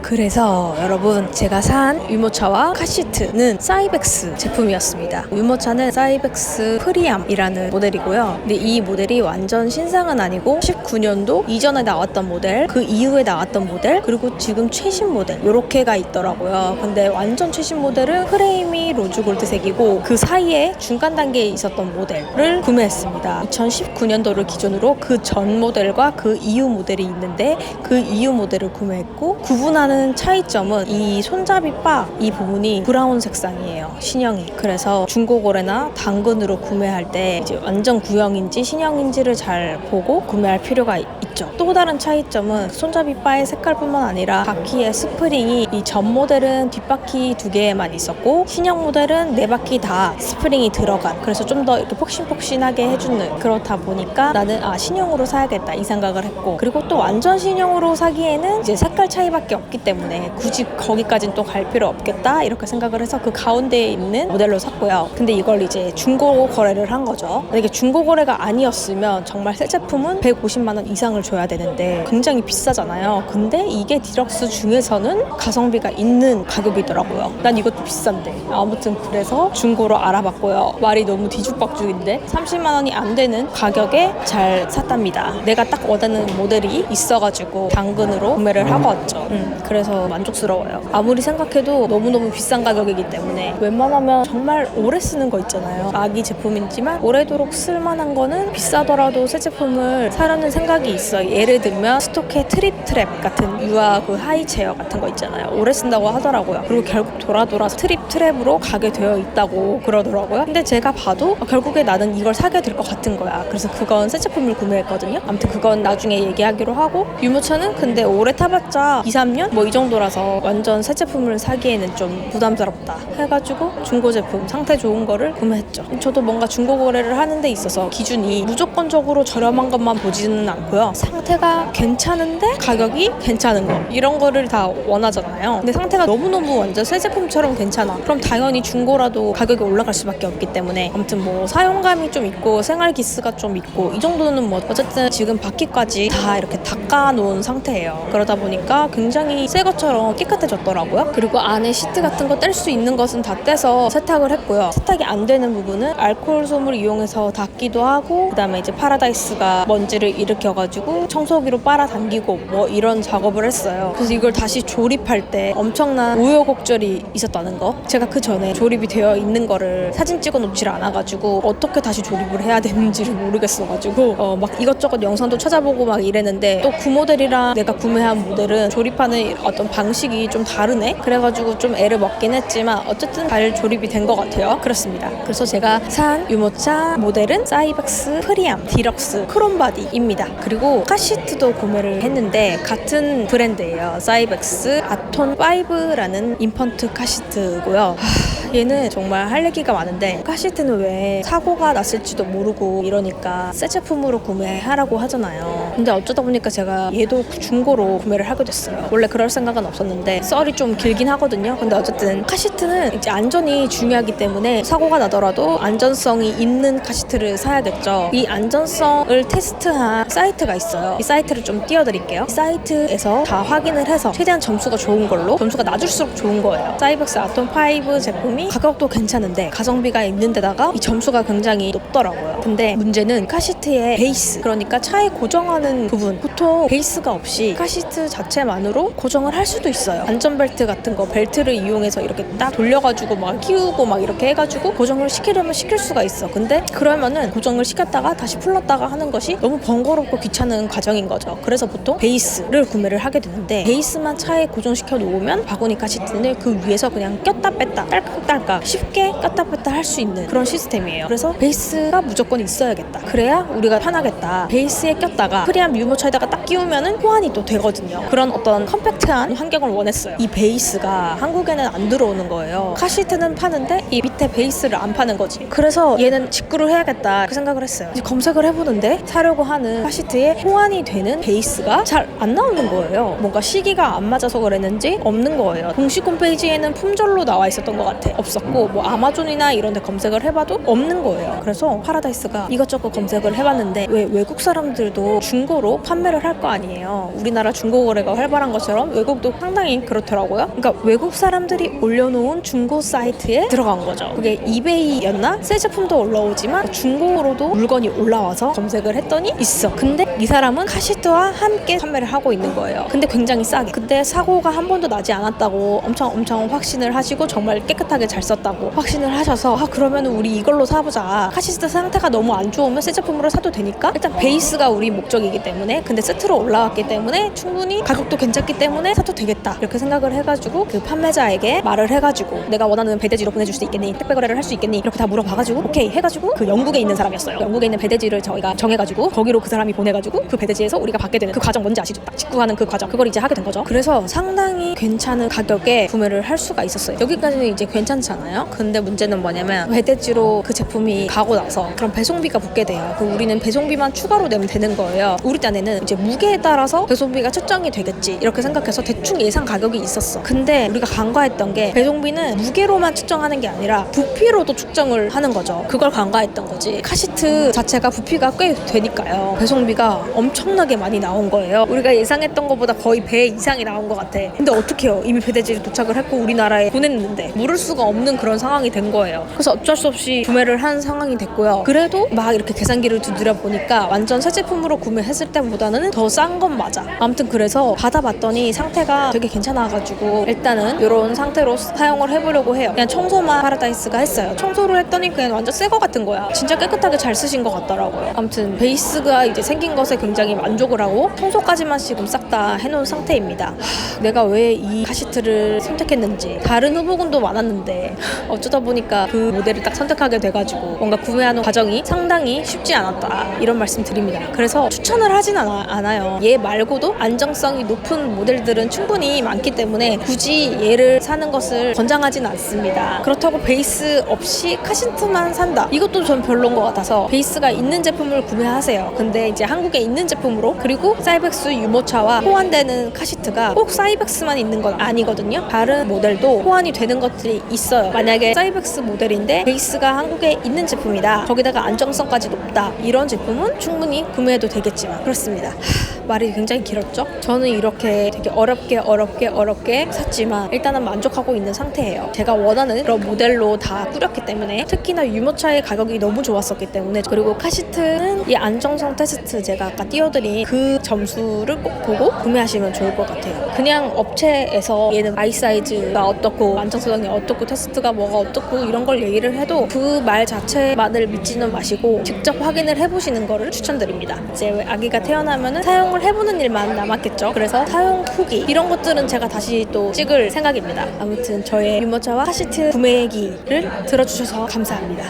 그래서 여러분, 제가 산 유모차와 카시트는 사이벡스 제품이었습니다. 유모차는 사이벡스 프리암이라는 모델이고요. 근데 이 모델이 완전 신상은 아니고 19년도 이전에 나왔던 모델, 그 이후에 나왔던 모델, 그리고 지금 최신 모델 이렇게가 있더라고요. 근데 완전 최신 모델은 프레임이 로즈 골드색이고 그 사이에 중간 단계에 있었던 모델을 구매했습니다. 2019년도를 기준으로 그 전 모델과 그 이후 모델이 있는데 그 이후 모델을 구매했고, 구분하는 차이점은 이 손잡이 바 이 부분이 브라운 색상이에요, 신형이. 그래서 중고거래나 당근으로 구매할 때 이제 완전 구형인지 신형인지를 잘 보고 구매할 필요가 있죠. 또 다른 차이점은 손잡이 바의 색깔뿐만 아니라 바퀴의 스프링이 이 전 모델은 뒷바퀴 2개에만 있었고 신형 모델은 4바퀴 다 스프링이 들어간, 그래서 좀 더 이렇게 폭신폭신하게 해주는, 그렇다 보니까 나는 신형으로 사야겠다 이 생각을 했고, 그리고 또 완전 신형으로 사기에는 이제 색깔 차이밖에 없기 때문에 굳이 거기까지는 또 갈 필요 없겠다 이렇게 생각을 해서 그 가운데에 있는 모델로 샀고요. 근데 이걸 이제 중고 거래를 한 거죠. 이게 중고 거래가 아니었으면 정말 새 제품은 150만 원 이상을 줘야 되는데 굉장히 비싸잖아요. 근데 이게 디럭스 중에서는 가성비가 있는 가격이더라고요. 난 이것도 비싼데. 아무튼 그래서 중고로 알아봤고요. 말이 너무 뒤죽박죽인데 30만 원이 안 되는 가격에 잘 샀답니다. 내가 딱 원하는 모델이 있어가지고 당근으로 구매를 하고 왔죠. 그래서 만족스러워요. 아무리 생각해도 너무너무 비싼 가격이기 때문에 웬만하면 정말 오래 쓰는 거 있잖아요. 아기 제품이지만 오래도록 쓸만한 거는 비싸더라도 새 제품을 사려는 생각이 있어요. 예를 들면 스토케 트립 트랩 같은 유아 그 하이체어 같은 거 있잖아요. 오래 쓴다고 하더라고요. 그리고 결국 돌아서 트립 트랩으로 가게 되어 있다고 그러더라고요. 근데 제가 봐도 결국에 나는 이걸 사게 될 것 같은 거야. 그래서 그건 새 제품을 구매했거든요. 아무튼 그건 나중에 얘기하기로 하고, 유모차는 근데 오래 타봤자 2-3년? 뭐 이 정도라서 완전 새 제품을 사기에는 좀 부담스럽다 해가지고 중고 제품 상태 좋은 거를 구매했죠. 저도 뭔가 중고 거래를 하는 데 있어서 기준이 무조건적으로 저렴한 것만 보지는 않고요. 상태가 괜찮은데 가격이 괜찮은 거, 이런 거를 다 원하잖아요. 근데 상태가 너무너무 완전 새 제품처럼 괜찮아. 그럼 당연히 중고라도 가격이 올라갈 수밖에 없기 때문에, 아무튼 뭐 사용감이 좀 있고 생활 기스가 좀 있고 이 정도는 뭐 어쨌든 지금 바퀴까지 다 이렇게 닦아 놓은 상태예요. 그러다 보니까 굉장히 새 것처럼 깨끗해졌더라고요. 그리고 안에 시트 같은 거 뗄 수 있는 것은 다 떼서 세탁을 했고요. 세탁이 안 되는 부분은 알코올 솜을 이용해서 닦기도 하고, 그 다음에 이제 파라다이스가 먼지를 일으켜가지고 청소기로 빨아당기고 뭐 이런 작업을 했어요. 그래서 이걸 다시 조립할 때 엄청난 우여곡절이 있었다는 거. 제가 그 전에 조립이 되어 있는 거를 사진 찍어 놓질 않아가지고 어떻게 다시 조립을 해야 되는지를 모르겠어가지고 막 이것저것 영상도 찾아보고 막 이랬는데, 또 그 모델이랑 내가 구매한 모델은 조립하는 어떤 방식이 좀 다르네? 그래가지고 좀 애를 먹긴 했지만 어쨌든 잘 조립이 된 것 같아요. 그렇습니다. 그래서 제가 산 유모차 모델은 사이벡스 프리암 디럭스 크롬바디입니다. 그리고 카시트도 구매를 했는데 같은 브랜드예요. 사이벡스 아톤 5라는 인펀트 카시트고요. 얘는 정말 할 얘기가 많은데, 카시트는 왜 사고가 났을지도 모르고 이러니까 새 제품으로 구매하라고 하잖아요. 근데 어쩌다 보니까 제가 얘도 중고로 구매를 하게 됐어요. 원래 그럴 생각은 없었는데 썰이 좀 길긴 하거든요. 근데 어쨌든 카시트는 이제 안전이 중요하기 때문에 사고가 나더라도 안전성이 있는 카시트를 사야겠죠. 이 안전성을 테스트한 사이트가 있어요. 이 사이트를 좀 띄워드릴게요. 이 사이트에서 다 확인을 해서 최대한 점수가 좋은 걸로, 점수가 낮을수록 좋은 거예요. 사이벡스 아톤 5 제품이 가격도 괜찮은데 가성비가 있는 데다가 이 점수가 굉장히 높더라고요. 근데 문제는 카시트의 베이스, 그러니까 차에 고정하는 부분, 보통 베이스가 없이 카시트 자체만으로 고정을 할 수도 있어요. 안전벨트 같은 거 벨트를 이용해서 이렇게 딱 돌려가지고 막 끼우고 막 이렇게 해가지고 고정을 시키려면 시킬 수가 있어. 근데 그러면은 고정을 시켰다가 다시 풀렀다가 하는 것이 너무 번거롭고 귀찮은 과정인 거죠. 그래서 보통 베이스를 구매를 하게 되는데, 베이스만 차에 고정시켜 놓으면 바구니 카시트는 그 위에서 그냥 꼈다 뺐다 딸깍딸깍 쉽게 꼈다 뺐다 할 수 있는 그런 시스템이에요. 그래서 베이스가 무조건 있어야겠다. 그래야 우리가 편하겠다. 베이스에 꼈다가 프리암 유모차에다가 딱 끼우면은 호환이 또 되거든요. 그런 어떤 컴팩트한 환경을 원했어요. 이 베이스가 한국에는 안 들어오는 거예요. 카시트는 파는데 이 밑에 베이스를 안 파는 거지. 그래서 얘는 직구를 해야겠다 그 생각을 했어요. 이제 검색을 해보는데 사려고 하는 카시트에 호환이 되는 베이스가 잘 안 나오는 거예요. 뭔가 시기가 안 맞아서 그랬는지 없는 거예요. 공식 홈페이지에는 품절로 나와 있었던 것 같아. 없었고 뭐 아마존이나 이런 데 검색을 해봐도 없는 거예요. 그래서 파라다이스가 이것저것 검색을 해봤는데, 왜 외국 사람들도 중고로 판매를 할 거 아니에요. 우리나라 중고 거래가 활발한 것처럼 외국도 상당히 그렇더라고요. 그러니까 외국 사람들이 올려놓은 중고 사이트에 들어간 거죠. 그게 이베이였나? 새 제품도 올라오지만 중고로도 물건이 올라와서 검색을 했더니 있어. 근데 이 사람은 카시트와 함께 판매를 하고 있는 거예요. 근데 굉장히 싸게. 그때 사고가 한 번도 나지 않았다고 엄청 확신을 하시고 정말 깨끗하게 잘 썼다고 확신을 하셔서 그러면 우리 이걸로 사보자. 카시트 상태가 너무 안 좋으면 새 제품으로 사도 되니까 일단 베이스가 우리 목적이기 때문에 근데 세트로 올라왔기 때문에 충분히 가격도 괜찮기 때문에 사도 되겠다 이렇게 생각을 해가지고 그 판매자에게 말을 해가지고 내가 원하는 배대지로 보내줄 수 있겠니? 택배 거래를 할 수 있겠니? 이렇게 다 물어봐가지고 오케이 해가지고 그 영국에 있는 사람이었어요. 영국에 있는 배대지를 저희가 정해가지고 거기로 그 사람이 보내가지고 그 배대지에서 우리가 받게 되는 그 과정 뭔지 아시죠? 딱 직구하는 그 과정 그걸 이제 하게 된 거죠. 그래서 상당히 괜찮은 가격에 구매를 할 수가 있었어요. 여기까지는 이제 괜찮잖아요. 근데 문제는 뭐냐면 배대지로 그 제품이 가고 나서 그럼 배송비가 붙게 돼요. 그럼 우리는 배송비만 추가로 내면 되는 거예요. 우리 딴에는 이제 무게에 따라서 배송비가 측정이 되겠지 이렇게 생각해서 대충 예상 가격이 있었어. 근데 우리가 간과했던 게 배송비는 무게로만 측정하는 게 아니라 부피로도 측정을 하는 거죠. 그걸 간과했던 거지. 카시트 자체가 부피가 꽤 되니까요. 배송비가 엄청나게 많이 나온 거예요. 우리가 예상했던 것보다 거의 배 이상이 나온 것 같아. 근데 어떡해요. 이미 배대지에 도착을 했고 우리나라에 보냈는데 물을 수가 없는 그런 상황이 된 거예요. 그래서 어쩔 수 없이 구매를 한 상황이 됐고요. 그래도 막 이렇게 계산기를 두드려 보니까 완전 새 제품으로 구매했을 때보다는 더 싼 건 맞아. 아무튼 그래서 받아봤더니 상태가 되게 괜찮아가지고 일단은 이런 상태로 사용을 해보려고 해요. 그냥 청소만 파라다이스가 했어요. 청소를 했더니 그냥 완전 새 거 같은 거야. 진짜 깨끗하게 잘 쓰신 것 같더라고요. 아무튼 베이스가 이제 생긴 것에 굉장히 만족을 하고 청소까지만 지금 싹 다 해놓은 상태입니다. 내가 왜 이 카시트를 선택했는지 다른 후보군도 많았는데 어쩌다 보니까 그 모델을 딱 선택하게 돼가지고 뭔가 구매하는 과정이 상당히 쉽지 않았다 이런 말씀 드립니다. 그래서 추천을 하진 않아요. 얘 말고도 안정성이 높은 모델들은 충분히 많기 때문에 굳이 얘를 사는 것을 권장하진 않습니다. 그렇다고 베이스 없이 카시트만 산다 이것도 전 별로인 것 같아서 베이스가 있는 제품을 구매하세요. 근데 이제 한국에 있는 제품으로 그리고 사이벡스 유모차와 호환되는 카시트가 꼭 사이벡스만 있는 건 아니거든요. 다른 모델도 호환이 되는 것들이 있어요. 만약에 사이벡스 모델인데 베이스가 한국에 있는 제품이다. 거기다가 안정성까지 높다. 이런 제품은 충분히 구매해도 되겠지만 그렇습니다. 말이 굉장히 길었죠? 저는 이렇게 되게 어렵게 샀지만 일단은 만족하고 있는 상태예요. 제가 원하는 그런 모델로 다 꾸렸기 때문에 특히나 유모차의 가격이 너무 좋았었기 때문에 그리고 카시트는 이 안정성 테스트 제가 아까 띄워드린 그 점수를 꼭 보고 구매하시면 좋을 것 같아요. 그냥 업체에서 얘는 아이 사이즈가 어떻고 안정성이 어떻고 테스트가 뭐가 어떻고 이런 걸 얘기를 해도 그 말 자체만을 믿지는 마시고 직접 확인을 해보시는 거를 추천드립니다. 이제 아기가 태어나면은 사용을 해보는 일만 남았겠죠. 그래서 사용 후기 이런 것들은 제가 다시 또 찍을 생각입니다. 아무튼 저의 유모차와 카시트 구매 얘기를 들어주셔서 감사합니다.